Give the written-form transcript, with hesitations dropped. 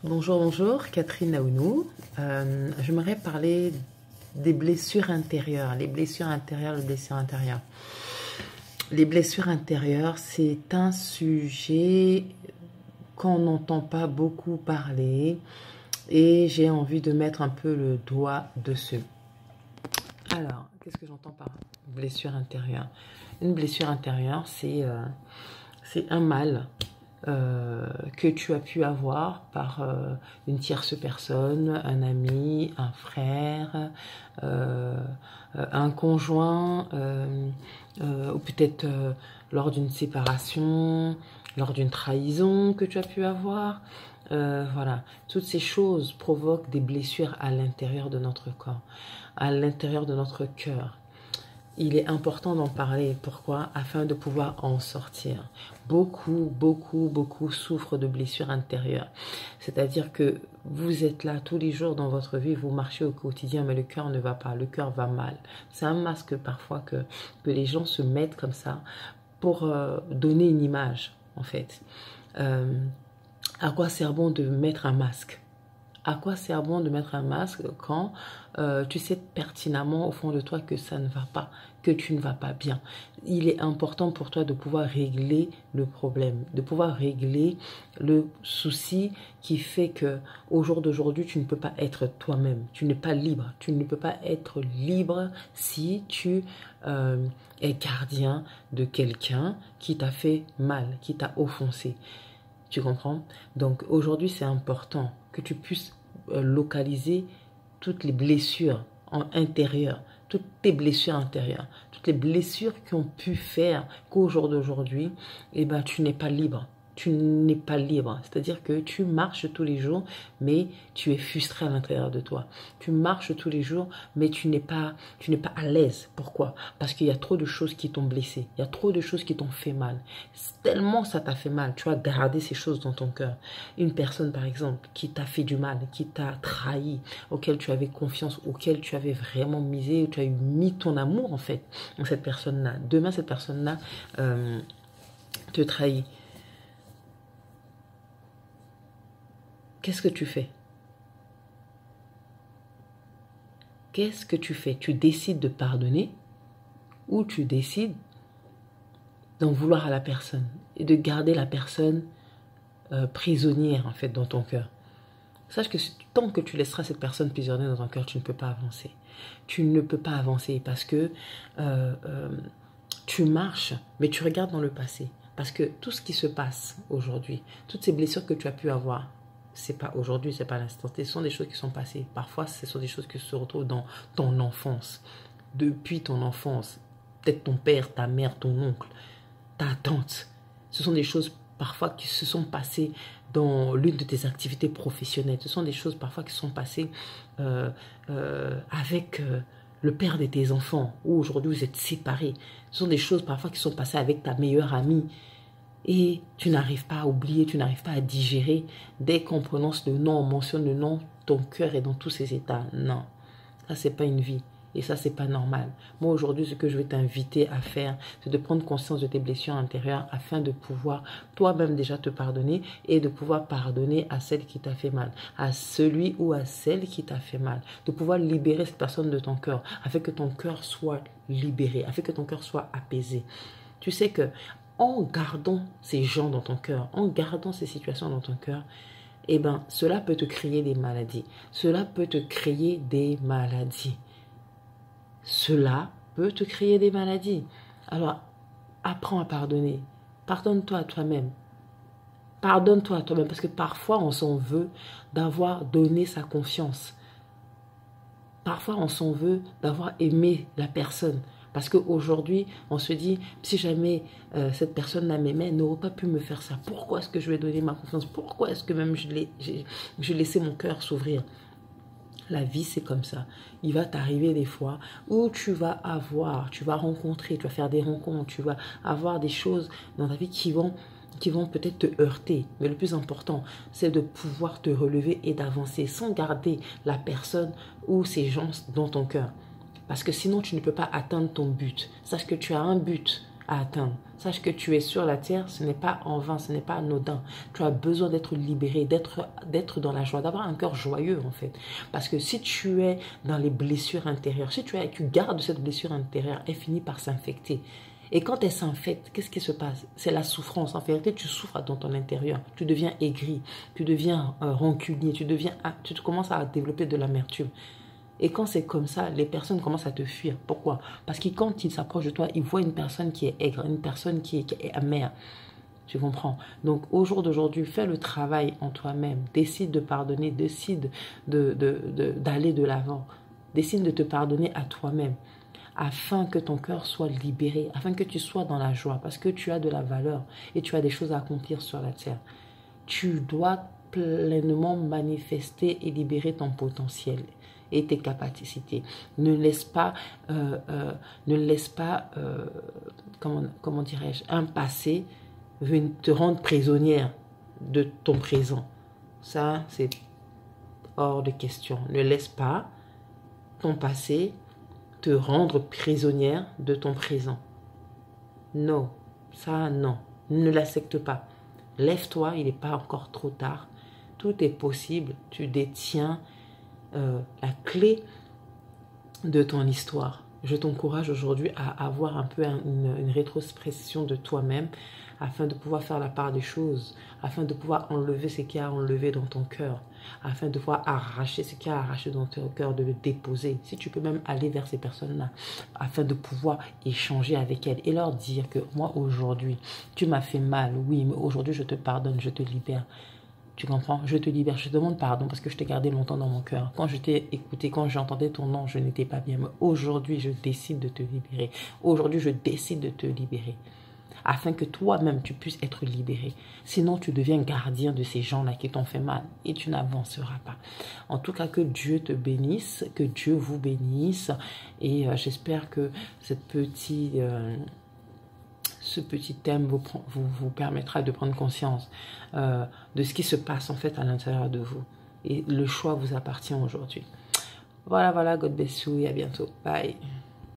Bonjour, bonjour, Catherine Naounou. J'aimerais parler des blessures intérieures, les blessures intérieures, les blessures intérieures. Les blessures intérieures, c'est un sujet qu'on n'entend pas beaucoup parler et j'ai envie de mettre un peu le doigt dessus. Alors, qu'est-ce que j'entends par blessure intérieure? Une blessure intérieure, c'est un mal que tu as pu avoir par une tierce personne, un ami, un frère, un conjoint, ou peut-être lors d'une séparation, lors d'une trahison que tu as pu avoir. Voilà, toutes ces choses provoquent des blessures à l'intérieur de notre corps, à l'intérieur de notre cœur. Il est important d'en parler. Pourquoi? Afin de pouvoir en sortir. Beaucoup souffrent de blessures intérieures. C'est-à-dire que vous êtes là tous les jours dans votre vie, vous marchez au quotidien, mais le cœur ne va pas, le cœur va mal. C'est un masque parfois que les gens se mettent comme ça pour donner une image, en fait. À quoi sert bon de mettre un masque? À quoi sert bon de mettre un masque quand tu sais pertinemment au fond de toi que ça ne va pas, que tu ne vas pas bien? Il est important pour toi de pouvoir régler le problème, de pouvoir régler le souci qui fait que au jour d'aujourd'hui, tu ne peux pas être toi-même. Tu n'es pas libre. Tu ne peux pas être libre si tu es gardien de quelqu'un qui t'a fait mal, qui t'a offensé. Tu comprends? Donc aujourd'hui, c'est important que tu puisses localiser toutes les blessures intérieures, toutes tes blessures intérieures, toutes les blessures qui ont pu faire qu'au jour d'aujourd'hui, eh ben, tu n'es pas libre. Tu n'es pas libre. C'est-à-dire que tu marches tous les jours, mais tu es frustré à l'intérieur de toi. Tu marches tous les jours, mais tu n'es pas à l'aise. Pourquoi? Parce qu'il y a trop de choses qui t'ont blessé. Il y a trop de choses qui t'ont fait mal. Tellement ça t'a fait mal, tu as gardé ces choses dans ton cœur. Une personne, par exemple, qui t'a fait du mal, qui t'a trahi, auquel tu avais confiance, auquel tu avais vraiment misé, où tu as mis ton amour, en fait, dans cette personne-là. Demain, cette personne-là te trahit. Qu'est-ce que tu fais? Qu'est-ce que tu fais? Tu décides de pardonner ou tu décides d'en vouloir à la personne et de garder la personne prisonnière en fait dans ton cœur. Sache que tant que tu laisseras cette personne prisonnière dans ton cœur, tu ne peux pas avancer. Tu ne peux pas avancer parce que tu marches, mais tu regardes dans le passé. Parce que tout ce qui se passe aujourd'hui, toutes ces blessures que tu as pu avoir, c'est pas aujourd'hui, c'est pas l'instant T, ce sont des choses qui sont passées. Parfois, ce sont des choses qui se retrouvent dans ton enfance. Depuis ton enfance, peut-être ton père, ta mère, ton oncle, ta tante. Ce sont des choses parfois qui se sont passées dans l'une de tes activités professionnelles. Ce sont des choses parfois qui sont passées avec le père de tes enfants, ou aujourd'hui vous êtes séparés. Ce sont des choses parfois qui sont passées avec ta meilleure amie. Et tu n'arrives pas à oublier, tu n'arrives pas à digérer. Dès qu'on prononce le nom, on mentionne le nom, ton cœur est dans tous ces états. Non, ça c'est pas une vie. Et ça, c'est pas normal. Moi, aujourd'hui, ce que je vais t'inviter à faire, c'est de prendre conscience de tes blessures intérieures afin de pouvoir toi-même déjà te pardonner et de pouvoir pardonner à celle qui t'a fait mal, à celui ou à celle qui t'a fait mal. De pouvoir libérer cette personne de ton cœur afin que ton cœur soit libéré, afin que ton cœur soit apaisé. Tu sais que en gardant ces gens dans ton cœur, en gardant ces situations dans ton cœur, eh ben, cela peut te créer des maladies. Cela peut te créer des maladies. Cela peut te créer des maladies. Alors, apprends à pardonner. Pardonne-toi à toi-même. Pardonne-toi à toi-même parce que parfois on s'en veut d'avoir donné sa confiance. Parfois on s'en veut d'avoir aimé la personne. Parce qu'aujourd'hui, on se dit, si jamais cette personne-là m'aimait, elle n'aurait pas pu me faire ça. Pourquoi est-ce que je vais donner ma confiance? Pourquoi est-ce que même je laissais mon cœur s'ouvrir? La vie, c'est comme ça. Il va t'arriver des fois où tu vas rencontrer, tu vas faire des rencontres, tu vas avoir des choses dans ta vie qui vont peut-être te heurter. Mais le plus important, c'est de pouvoir te relever et d'avancer sans garder la personne ou ces gens dans ton cœur. Parce que sinon, tu ne peux pas atteindre ton but. Sache que tu as un but à atteindre. Sache que tu es sur la terre, ce n'est pas en vain, ce n'est pas anodin. Tu as besoin d'être libéré, d'être dans la joie, d'avoir un cœur joyeux en fait. Parce que si tu es dans les blessures intérieures, si tu gardes cette blessure intérieure, elle finit par s'infecter. Et quand elle s'infecte, qu'est-ce qui se passe? C'est la souffrance. En vérité, tu souffres dans ton intérieur. Tu deviens aigri, tu deviens rancunier, tu commences à développer de l'amertume. Et quand c'est comme ça, les personnes commencent à te fuir. Pourquoi? Parce que quand ils s'approchent de toi, ils voient une personne qui est aigre, une personne qui est amère. Tu comprends? Donc, au jour d'aujourd'hui, fais le travail en toi-même. Décide de pardonner, décide d'aller de l'avant. Décide de te pardonner à toi-même afin que ton cœur soit libéré, afin que tu sois dans la joie, parce que tu as de la valeur et tu as des choses à accomplir sur la terre. Tu dois pleinement manifester et libérer ton potentiel et tes capacités. Ne laisse pas, comment dirais-je, un passé venir te rendre prisonnière de ton présent. Ça, c'est hors de question. Ne laisse pas ton passé te rendre prisonnière de ton présent. Non, ça non, ne l'accepte pas. Lève-toi, il n'est pas encore trop tard. Tout est possible, tu détiens la clé de ton histoire. Je t'encourage aujourd'hui à avoir un peu une rétrospection de toi-même afin de pouvoir faire la part des choses, afin de pouvoir enlever ce qu'il y a enlevé dans ton cœur, afin de pouvoir arracher ce qu'il y a arraché dans ton cœur, de le déposer. Si tu peux même aller vers ces personnes-là, afin de pouvoir échanger avec elles et leur dire que moi aujourd'hui, tu m'as fait mal, oui, mais aujourd'hui je te pardonne, je te libère. Tu comprends? Je te libère, je te demande pardon parce que je t'ai gardé longtemps dans mon cœur. Quand je t'ai écouté, quand j'entendais ton nom, je n'étais pas bien. Mais aujourd'hui, je décide de te libérer. Aujourd'hui, je décide de te libérer. Afin que toi-même, tu puisses être libéré. Sinon, tu deviens gardien de ces gens-là qui t'ont fait mal et tu n'avanceras pas. En tout cas, que Dieu te bénisse, que Dieu vous bénisse. Et j'espère que ce petit thème vous permettra de prendre conscience de ce qui se passe en fait à l'intérieur de vous. Et le choix vous appartient aujourd'hui. Voilà, God bless you et à bientôt. Bye.